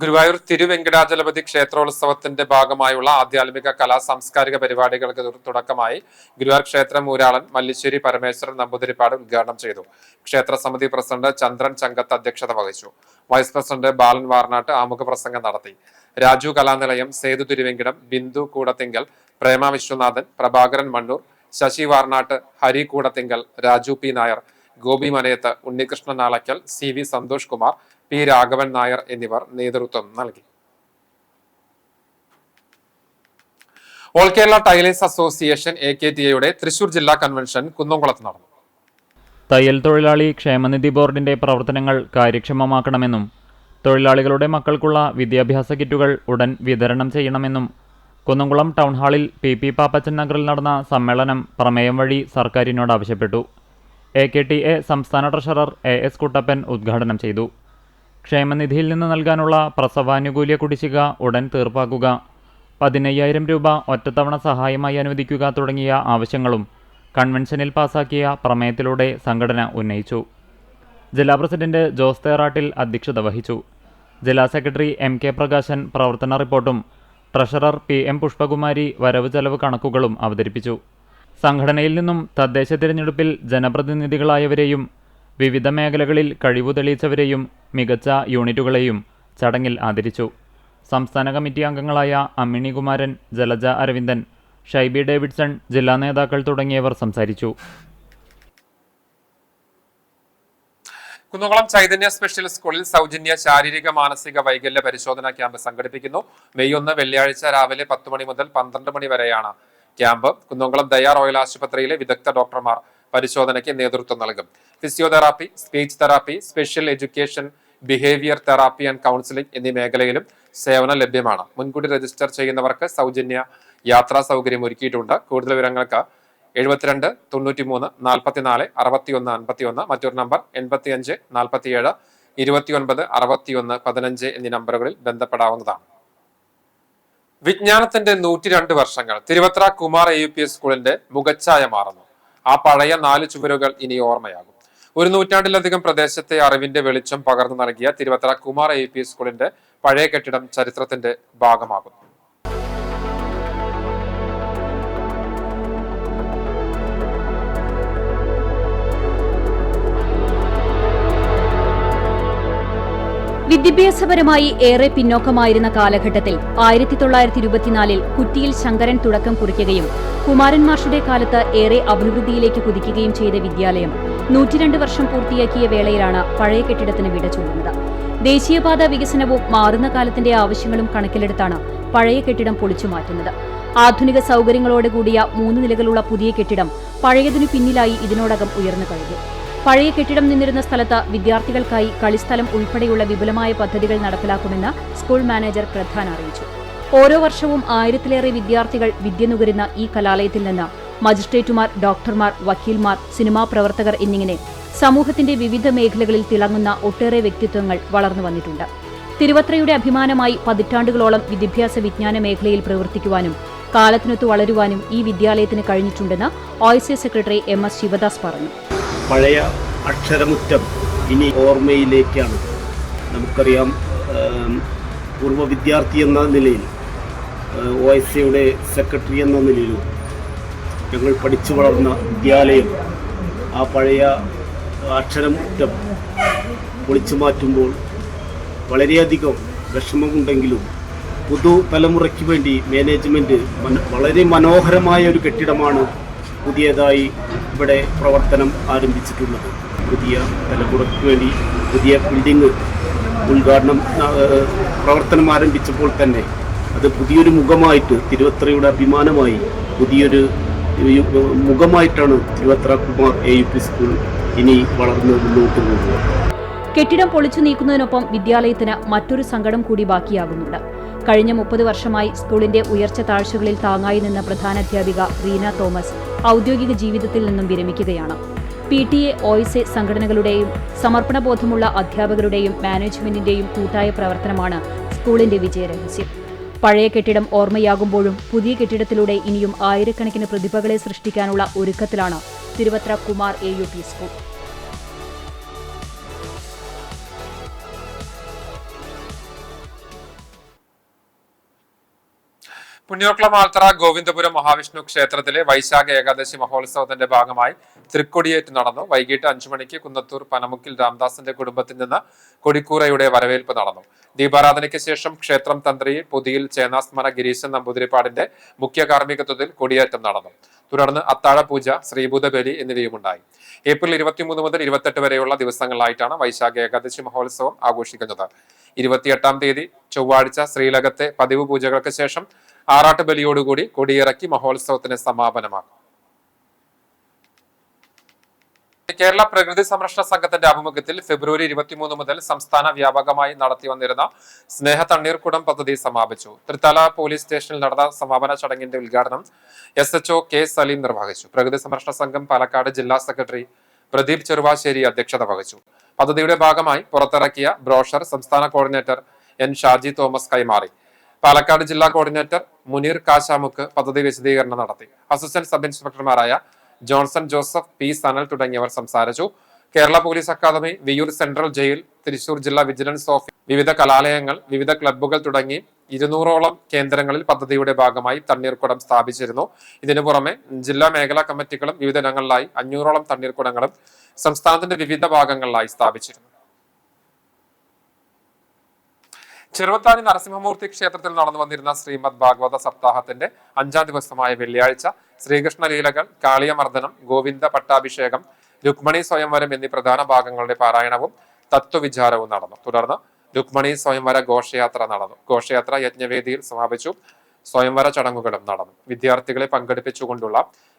ഗുരുവായൂർ തിരുവെങ്കടാചലപതി ക്ഷേത്രോത്സവത്തിന്റെ ഭാഗമായുള്ള ആധ്യാത്മിക കലാ സാംസ്കാരിക പരിപാടികൾക്ക് തുടക്കമായി ഗുരുവായൂർ ക്ഷേത്രം ഊരാളൻ മല്ലിശ്ശേരി പരമേശ്വരൻ നമ്പൂതിരിപ്പാട് ഉദ്ഘാടനം ചെയ്തു. ക്ഷേത്ര സമിതി പ്രസിഡന്റ് ചന്ദ്രൻ ചങ്കത്ത് അധ്യക്ഷത വഹിച്ചു. വൈസ് പ്രസിഡന്റ് ബാലൻ വാർനാട്ട് ആമുഖ പ്രസംഗം നടത്തി. Raju Kalanilayam, Sethu Thiruvenkitam, Bindu Koodathinkal, Prema Viswanathan, Prabhakaran Mannur, Sasi Varnat, Hari Koodathinkal, Raju P Nair, Gopi Manayath, Unnikrishnan Nalakkal, CV Santhosh Kumar, P Raghavan Nair എന്നിവർ നേതൃത്വം നൽകി. ഓൾ കേരള ടൈലേഴ്സ് അസോസിയേഷൻ AKTAയുടെ തൃശൂർ ജില്ലാ കൺവെൻഷൻ കുന്നംകുളത്ത് നടന്നു. തയ്യൽ തൊഴിലാളി ക്ഷേമനിധി ബോർഡിന്റെ പ്രവർത്തനങ്ങൾ കാര്യക്ഷമമാക്കണമെന്നും തൊഴിലാളികളുടെ മക്കൾക്കുള്ള വിദ്യാഭ്യാസ കിറ്റുകൾ ഉടൻ വിതരണം ചെയ്യണമെന്നും കുന്നംകുളം ടൗൺ ഹാളിൽ PP പാപ്പച്ചൻ നഗറിൽ നടന്ന സമ്മേളനം പ്രമേയം വഴി സർക്കാരിനോട് ആവശ്യപ്പെട്ടു. AKTA സംസ്ഥാന ട്രഷറർ AS കുട്ടപ്പൻ ഉദ്ഘാടനം ചെയ്തു. ക്ഷേമനിധിയിൽ നിന്ന് നൽകാനുള്ള പ്രസവാനുകൂല്യ കുടിശ്ശിക ഉടൻ തീർപ്പാക്കുക, 15,000 രൂപ ഒറ്റത്തവണ സഹായമായി അനുവദിക്കുക തുടങ്ങിയ ആവശ്യങ്ങളും കൺവെൻഷനിൽ പാസാക്കിയ പ്രമേയത്തിലൂടെ സംഘടന ഉന്നയിച്ചു. ജില്ലാ പ്രസിഡന്റ് ജോസ് തേറാട്ടിൽ അധ്യക്ഷത വഹിച്ചു. ജില്ലാ സെക്രട്ടറി MK പ്രകാശൻ പ്രവർത്തന റിപ്പോർട്ടും ട്രഷറർ PM പുഷ്പകുമാരി വരവ് ചെലവ് കണക്കുകളും അവതരിപ്പിച്ചു. സംഘടനയിൽ നിന്നും തദ്ദേശ തിരഞ്ഞെടുപ്പിൽ ജനപ്രതിനിധികളായവരെയും വിവിധ മേഖലകളിൽ കഴിവു തെളിയിച്ചവരെയും മികച്ച യൂണിറ്റുകളെയും ചടങ്ങിൽ ആദരിച്ചു. സംസ്ഥാന കമ്മിറ്റി അംഗങ്ങളായ അമ്മിണി കുമാരൻ, ജലജ അരവിന്ദൻ, ഷൈബി ഡേവിഡ്സൺ, ജില്ലാ നേതാക്കൾ തുടങ്ങിയവർ സംസാരിച്ചു. കുന്നംകുളം ചൈതന്യ സ്പെഷ്യൽ സ്കൂളിൽ സൗജന്യ ശാരീരിക മാനസിക വൈകല്യ പരിശോധനാ ക്യാമ്പ് സംഘടിപ്പിക്കുന്നു. മെയ് 1 വെള്ളിയാഴ്ച രാവിലെ 10 മണി മുതൽ 12 മണി വരെയാണ് ക്യാമ്പ്. കുന്നംകുളം ദയ റോയൽ ആശുപത്രിയിലെ വിദഗ്ധ ഡോക്ടർമാർ പരിശോധനയ്ക്ക് നേതൃത്വം നൽകും. Physiotherapy, speech therapy, special education, behaviour therapy and counselling എന്നീ മേഖലയിലും സേവനം ലഭ്യമാണ്. മുൻകൂട്ടി രജിസ്റ്റർ ചെയ്യുന്നവർക്ക് സൗജന്യ യാത്രാ സൗകര്യം ഒരുക്കിയിട്ടുണ്ട്. കൂടുതൽ വിവരങ്ങൾക്ക് 72 93 44 61 51, മറ്റൊരു നമ്പർ 85 47 29 61 15 എന്നീ നമ്പറുകളിൽ ബന്ധപ്പെടാവുന്നതാണ്. വിജ്ഞാനത്തിന്റെ 102 വർഷങ്ങൾ തിരുവത്ര കുമാർ AUPS സ്കൂളിന്റെ മുഖച്ഛായ മാറുന്നു. ആ പഴയ 4 ചുവരുകൾ ഇനി ഓർമ്മയാകും. ഒരു നൂറ്റാണ്ടിലധികം പ്രദേശത്തെ അറിവിന്റെ വെളിച്ചം പകർന്നു നൽകിയ തിരുവത്ര കുമാർ AUPS സ്കൂളിന്റെ പഴയ കെട്ടിടം ചരിത്രത്തിന്റെ ഭാഗമാകുന്നു. വിദ്യാഭ്യാസപരമായി ഏറെ പിന്നോക്കമായിരുന്ന കാലഘട്ടത്തിൽ 1924 കുറ്റിയിൽ ശങ്കരൻ തുടക്കം കുറിക്കുകയും കുമാരൻ മാഷുടെ കാലത്ത് ഏറെ അഭിവൃദ്ധിയിലേക്ക് കുതിക്കുകയും ചെയ്ത വിദ്യാലയം 102 വർഷം പൂർത്തിയാക്കിയ വേളയിലാണ് പഴയ കെട്ടിടത്തിന് വിട ചൂടുന്നത്. ദേശീയപാത വികസനവും മാറുന്ന കാലത്തിന്റെ ആവശ്യങ്ങളും കണക്കിലെടുത്താണ് പഴയ കെട്ടിടം പൊളിച്ചു മാറ്റുന്നത്. ആധുനിക സൗകര്യങ്ങളോടുകൂടിയ 3 നിലകളുള്ള പുതിയ കെട്ടിടം പഴയതിനു പിന്നിലായി ഇതിനോടകം ഉയർന്നു കഴിഞ്ഞു. പഴയ കെട്ടിടം നിന്നിരുന്ന സ്ഥലത്ത് വിദ്യാർത്ഥികൾക്കായി കളിസ്ഥലം ഉൾപ്പെടെയുള്ള വിപുലമായ പദ്ധതികൾ നടപ്പിലാക്കുമെന്ന് സ്കൂൾ മാനേജർ പ്രധാൻ അറിയിച്ചു. ഓരോ വർഷവും 1000-ലേറെ വിദ്യാർത്ഥികൾ വിദ്യ നുകരുന്ന ഈ കലാലയത്തിൽ നിന്ന് മജിസ്ട്രേറ്റുമാർ, ഡോക്ടർമാർ, വക്കീൽമാർ, സിനിമാ പ്രവർത്തകർ എന്നിങ്ങനെ സമൂഹത്തിന്റെ വിവിധ മേഖലകളിൽ തിളങ്ങുന്ന ഒട്ടേറെ വ്യക്തിത്വങ്ങൾ വളർന്നു വന്നിട്ടുണ്ട്. തിരുവത്രയുടെ അഭിമാനമായി പതിറ്റാണ്ടുകളോളം വിദ്യാഭ്യാസ വിജ്ഞാന മേഖലയിൽ പ്രവർത്തിക്കുവാനും കാലത്തിനൊത്തു വളരുവാനും ഈ വിദ്യാലയത്തിന് കഴിഞ്ഞിട്ടുണ്ടെന്ന് OSA സെക്രട്ടറി MS ശിവദാസ് പറഞ്ഞു. പഴയ അക്ഷരമുറ്റം ഇനി ഓർമ്മയിലേക്കാണ്. നമുക്കറിയാം, പൂർവ്വ വിദ്യാർത്ഥി എന്ന നിലയിൽ, OSAയുടെ സെക്രട്ടറി എന്ന നിലയിലും ഞങ്ങൾ പഠിച്ചു വളർന്ന വിദ്യാലയം ആ പഴയ അക്ഷരമുറ്റം പൊളിച്ചു മാറ്റുമ്പോൾ വളരെയധികം വിഷമമുണ്ടെങ്കിലും പുതുതലമുറയ്ക്ക് വേണ്ടി മാനേജ്മെൻറ്റ് വളരെ മനോഹരമായ ഒരു കെട്ടിടമാണ് പുതിയതായി ഇവിടെ പ്രവർത്തനം ആരംഭിച്ചിട്ടുള്ളത്. പുതിയ തലമുറയ്ക്ക് വേണ്ടി പുതിയ ബിൽഡിംഗ് ഉദ്ഘാടനം പ്രവർത്തനം ആരംഭിച്ചപ്പോൾ തന്നെ അത് പുതിയൊരു മുഖമായിട്ട്, തിരുവത്രയുടെ അഭിമാനമായി പുതിയൊരു മുഖമായിട്ടാണ് തിരുവത്ര കുമാർ AUPS സ്കൂൾ ഇനി വളർന്ന് മുന്നോട്ട് പോകുക. കെട്ടിടം പൊളിച്ചു നീക്കുന്നതിനൊപ്പം വിദ്യാലയത്തിന് മറ്റൊരു സങ്കടം കൂടി ബാക്കിയാകുന്നുണ്ട്. കഴിഞ്ഞ 30 വർഷമായി സ്കൂളിന്റെ ഉയർച്ച താഴ്ചകളിൽ താങ്ങായി നിന്ന പ്രധാനാധ്യാപിക റീന തോമസ് ഔദ്യോഗിക ജീവിതത്തിൽ നിന്നും വിരമിക്കുകയാണ്. PTA, OSA സംഘടനകളുടെയും സമർപ്പണബോധമുള്ള അധ്യാപകരുടെയും മാനേജ്മെന്റിന്റെയും കൂട്ടായ പ്രവർത്തനമാണ് സ്കൂളിന്റെ വിജയരഹസ്യം. പഴയ കെട്ടിടം ഓർമ്മയാകുമ്പോഴും പുതിയ കെട്ടിടത്തിലൂടെ ഇനിയും ആയിരക്കണക്കിന് പ്രതിഭകളെ സൃഷ്ടിക്കാനുള്ള ഒരുക്കത്തിലാണ് തിരുവത്ര കുമാർ AUPS സ്കൂൾ. പുണ്യോക്ളം ആൽത്തറ ഗോവിന്ദപുരം മഹാവിഷ്ണു ക്ഷേത്രത്തിലെ വൈശാഖ ഏകാദശി മഹോത്സവത്തിന്റെ ഭാഗമായി തൃക്കൊടിയേറ്റ് നടന്നു. വൈകിട്ട് 5 മണിക്ക് കുന്നത്തൂർ പനമുക്കിൽ രാംദാസിന്റെ കുടുംബത്തിൽ നിന്ന് കൊടിക്കൂറയുടെ വരവേൽപ്പ് നടന്നു. ദീപാരാധനയ്ക്ക് ശേഷം ക്ഷേത്രം തന്ത്രി പൊതിയിൽ ചേന്നാസ്മര ഗിരീശൻ നമ്പൂതിരിപ്പാടിന്റെ മുഖ്യ കാർമ്മികത്വത്തിൽ കൊടിയേറ്റം നടന്നു. തുടർന്ന് അത്താഴപൂജ, ശ്രീഭൂതബലി എന്നിവയുമുണ്ടായി. ഏപ്രിൽ 23 മുതൽ 28 വരെയുള്ള ദിവസങ്ങളിലായിട്ടാണ് വൈശാഖ ഏകാദശി മഹോത്സവം ആഘോഷിക്കുന്നത്. 28-ാം തീയതി ചൊവ്വാഴ്ച ശ്രീലകത്തെ പതിവ് പൂജകൾക്ക് ശേഷം ആറാട്ട് ബലിയോടുകൂടി കൊടിയിറക്കി മഹോത്സവത്തിന് സമാപനമാകും. കേരള പ്രകൃതി സംരക്ഷണ സംഘത്തിന്റെ ആഭിമുഖ്യത്തിൽ ഫെബ്രുവരി 23 മുതൽ സംസ്ഥാന വ്യാപകമായി നടത്തി വന്നിരുന്ന സ്നേഹ തണ്ണീർക്കുടം പദ്ധതി സമാപിച്ചു. തൃത്തല പോലീസ് സ്റ്റേഷനിൽ നടന്ന സമാപന ചടങ്ങിന്റെ ഉദ്ഘാടനം SHO K സലീം നിർവഹിച്ചു. പ്രകൃതി സംരക്ഷണ സംഘം പാലക്കാട് ജില്ലാ സെക്രട്ടറി പ്രദീപ് ചെറുവാശ്ശേരി അധ്യക്ഷത വഹിച്ചു. പദ്ധതിയുടെ ഭാഗമായി പുറത്തിറക്കിയ ബ്രോഷർ സംസ്ഥാന കോർഡിനേറ്റർ N ഷാജി തോമസ് കൈമാറി. പാലക്കാട് ജില്ലാ കോർഡിനേറ്റർ മുനീർ കാശാമുക്ക് പദ്ധതി വിശദീകരണം നടത്തി. അസിസ്റ്റന്റ് സബ് ഇൻസ്പെക്ടർമാരായ ജോൺസൺ ജോസഫ്, P സനൽ തുടങ്ങിയവർ സംസാരിച്ചു. Kerala police academy, Viyyur central jail, Thrissur ജില്ലാ വിജിലൻസ് ഓഫീസ്, വിവിധ കലാലയങ്ങൾ, വിവിധ ക്ലബ്ബുകൾ തുടങ്ങി 200ഓളം കേന്ദ്രങ്ങളിൽ പദ്ധതിയുടെ ഭാഗമായി തണ്ണീർക്കുടം സ്ഥാപിച്ചിരുന്നു. ഇതിനു പുറമെ ജില്ലാ മേഖലാ കമ്മിറ്റികളും വിവിധ ഇടങ്ങളിലായി 500ഓളം തണ്ണീർക്കുടങ്ങളും സംസ്ഥാനത്തിന്റെ വിവിധ ഭാഗങ്ങളിലായി സ്ഥാപിച്ചിരുന്നു. ചെറുവത്താനി നരസിംഹമൂർത്തി ക്ഷേത്രത്തിൽ നടന്നു വന്നിരുന്ന ശ്രീമദ് ഭാഗവത സപ്താഹത്തിന്റെ 5ാം ദിവസമായ വെള്ളിയാഴ്ച ശ്രീകൃഷ്ണ ലീലകൾ, കാളിയമർദ്ദനം, ഗോവിന്ദ പട്ടാഭിഷേകം, രുക്മണി സ്വയംവരം എന്നീ പ്രധാന ഭാഗങ്ങളുടെ പാരായണവും തത്വവിചാരവും നടന്നു. തുടർന്ന് രുക്മണി സ്വയംവര ഘോഷയാത്ര നടന്നു. ഘോഷയാത്ര യജ്ഞവേദിയിൽ സമാപിച്ചു. സ്വയംവര ചടങ്ങുകളും നടന്നു. വിദ്യാർത്ഥികളെ പങ്കെടുപ്പിച്ചുകൊണ്ടുള്ള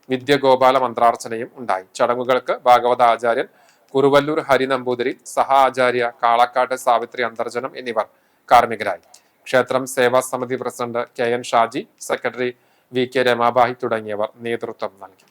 വിദ്യഗോപാല മന്ത്രാർച്ചനയും ഉണ്ടായി. ചടങ്ങുകൾക്ക് ഭാഗവത ആചാര്യൻ കുറുവല്ലൂർ ഹരി നമ്പൂതിരി, സഹ ആചാര്യ കാളക്കാട്ട് സാവിത്രി അന്തർജനം എന്നിവർ കാർമ്മികരായി. ക്ഷേത്രം സേവാ സമിതി president KN Shaji, secretary VK Ramabai തുടങ്ങിയവർ നേതൃത്വം നൽകി.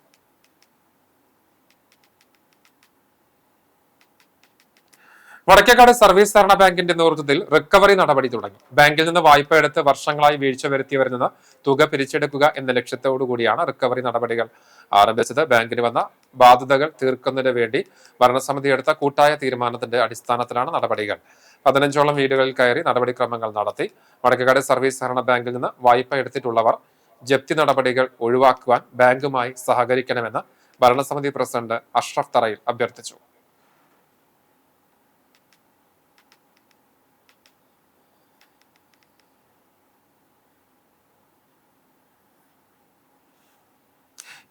വടക്കേക്കാട് സർവീസ് സഹകരണ ബാങ്കിന്റെ നേതൃത്വത്തിൽ റിക്കവറി നടപടി തുടങ്ങി. ബാങ്കിൽ നിന്ന് വായ്പ എടുത്ത് വർഷങ്ങളായി വീഴ്ച വരുത്തിയവരിൽ നിന്ന് തുക പിരിച്ചെടുക്കുക എന്ന ലക്ഷ്യത്തോടുകൂടിയാണ് റിക്കവറി നടപടികൾ ആരംഭിച്ചത്. ബാങ്കിന് വന്ന ബാധ്യതകൾ തീർക്കുന്നതിന് വേണ്ടി ഭരണസമിതി എടുത്ത കൂട്ടായ തീരുമാനത്തിന്റെ അടിസ്ഥാനത്തിലാണ് നടപടികൾ. 15ഓളം വീടുകളിൽ കയറി നടപടിക്രമങ്ങൾ നടത്തി. വടക്കേക്കാട് സർവീസ് സഹകരണ ബാങ്കിൽ നിന്ന് വായ്പ എടുത്തിട്ടുള്ളവർ ജപ്തി നടപടികൾ ഒഴിവാക്കുവാൻ ബാങ്കുമായി സഹകരിക്കണമെന്ന് ഭരണസമിതി പ്രസിഡന്റ് അഷ്റഫ് തറയിൽ അഭ്യർത്ഥിച്ചു.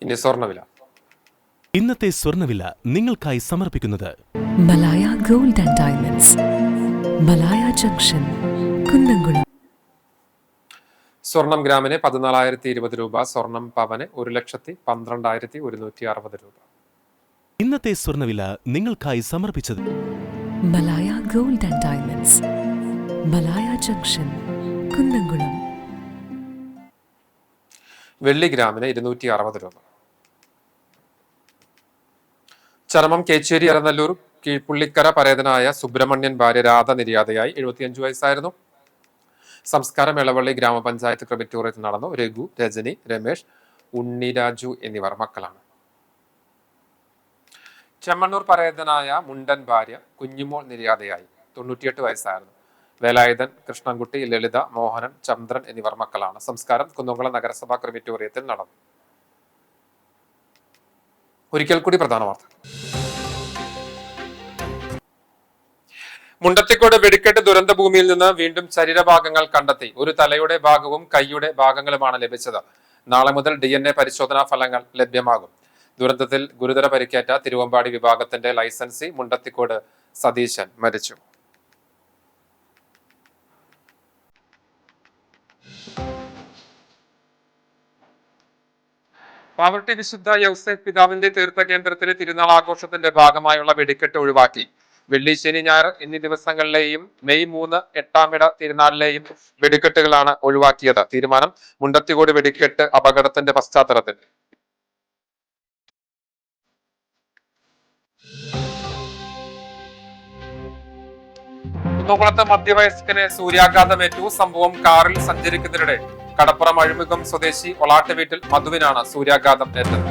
ഇനി സ്വർണ്ണവില. ഇന്നത്തെ സ്വർണ്ണവില നിങ്ങൾക്കായി സമർപ്പിക്കുന്നത് Malaya gold and diamonds, Malaya junction, Kunnamkulam. സ്വർണം ഗ്രാമിന് 14,020 രൂപ. സ്വർണം പവന് 1,12,160 രൂപ. ഇന്നത്തെ സ്വർണ്ണവില നിങ്ങൾക്കായി സമർപ്പിച്ചത് Malaya gold and diamonds, Malaya junction, Kunnamkulam. വെള്ളി ഗ്രാമിന് 260 രൂപ. ചരമം കേച്ചേരി അരനല്ലൂർ കീഴ്പുള്ളിക്കര പരേതനായ സുബ്രഹ്മണ്യൻ ഭാര്യ രാധ നിര്യാതയായി. 75 വയസ്സായിരുന്നു. സംസ്കാരം എളവള്ളി ഗ്രാമപഞ്ചായത്ത് ക്രമിറ്റോറിയത്തിൽ നടന്നു. രഘു, രജനി, രമേശ്, ഉണ്ണിരാജു എന്നിവർ മക്കളാണ്. ചെമ്മണ്ണൂർ പരേതനായ മുണ്ടൻ ഭാര്യ കുഞ്ഞുമോൾ നിര്യാതയായി. 98 വയസ്സായിരുന്നു. വേലായുധൻ, കൃഷ്ണൻകുട്ടി, ലളിത, മോഹനൻ, ചന്ദ്രൻ എന്നിവർ മക്കളാണ്. സംസ്കാരം കുന്നംകുളം നഗരസഭാ ക്രമിറ്റോറിയത്തിൽ നടന്നു. ഒരിക്കൽ കൂടി പ്രധാന വാർത്ത. മുണ്ടത്തിക്കോട് വെടിക്കെട്ട് ദുരന്ത ഭൂമിയിൽ നിന്ന് വീണ്ടും ശരീരഭാഗങ്ങൾ കണ്ടെത്തി. ഒരു തലയുടെ ഭാഗവും കൈയുടെ ഭാഗങ്ങളുമാണ് ലഭിച്ചത്. നാളെ മുതൽ DNA പരിശോധനാ ഫലങ്ങൾ ലഭ്യമാകും. ദുരന്തത്തിൽ ഗുരുതര പരിക്കേറ്റ തിരുവമ്പാടി വിഭാഗത്തിന്റെ ലൈസൻസി മുണ്ടത്തിക്കോട് സതീശൻ മരിച്ചു. പാവർട്ടി വിശുദ്ധ യൗസേപ്പ് പിതാവിന്റെ തീർത്ഥ കേന്ദ്രത്തിലെ തിരുനാൾ ആഘോഷത്തിന്റെ ഭാഗമായുള്ള വെടിക്കെട്ട് ഒഴിവാക്കി. വെള്ളി, ശനി, ഞായർ എന്നീ ദിവസങ്ങളിലെയും മെയ് 3, 8-ാം തിരുനാളിലെയും വെടിക്കെട്ടുകളാണ് ഒഴിവാക്കിയത്. തീരുമാനം മുണ്ടത്തിക്കോട് വെടിക്കെട്ട് അപകടത്തിന്റെ പശ്ചാത്തലത്തിൽ. കുന്നംകുളത്ത് മധ്യവയസ്കന് സൂര്യാഘാതമേറ്റു. സംഭവം കാറിൽ സഞ്ചരിക്കുന്നതിനിടെ കടപ്പുറം അഴിമുഖം സ്വദേശി ഒളാട്ട് വീട്ടിൽ മധുവിനാണ് സൂര്യാഘാതം ഏറ്റത്.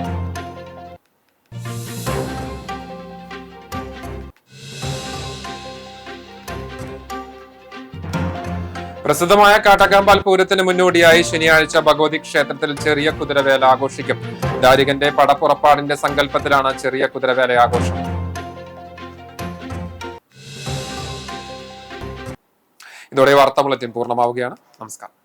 പ്രസിദ്ധമായ കാട്ടക്കാമ്പാൽ പൂരത്തിന് മുന്നോടിയായി ശനിയാഴ്ച ഭഗവതി ക്ഷേത്രത്തിൽ ചെറിയ കുതിരവേല ആഘോഷിക്കും. ദാരികന്റെ പടപ്പുറപ്പാടിന്റെ സങ്കല്പത്തിലാണ് ചെറിയ കുതിരവേല ആഘോഷം. ഇതോടെ വാർത്താ ബുള്ളറ്റിൻ പൂർണ്ണമാവുകയാണ്. നമസ്കാരം.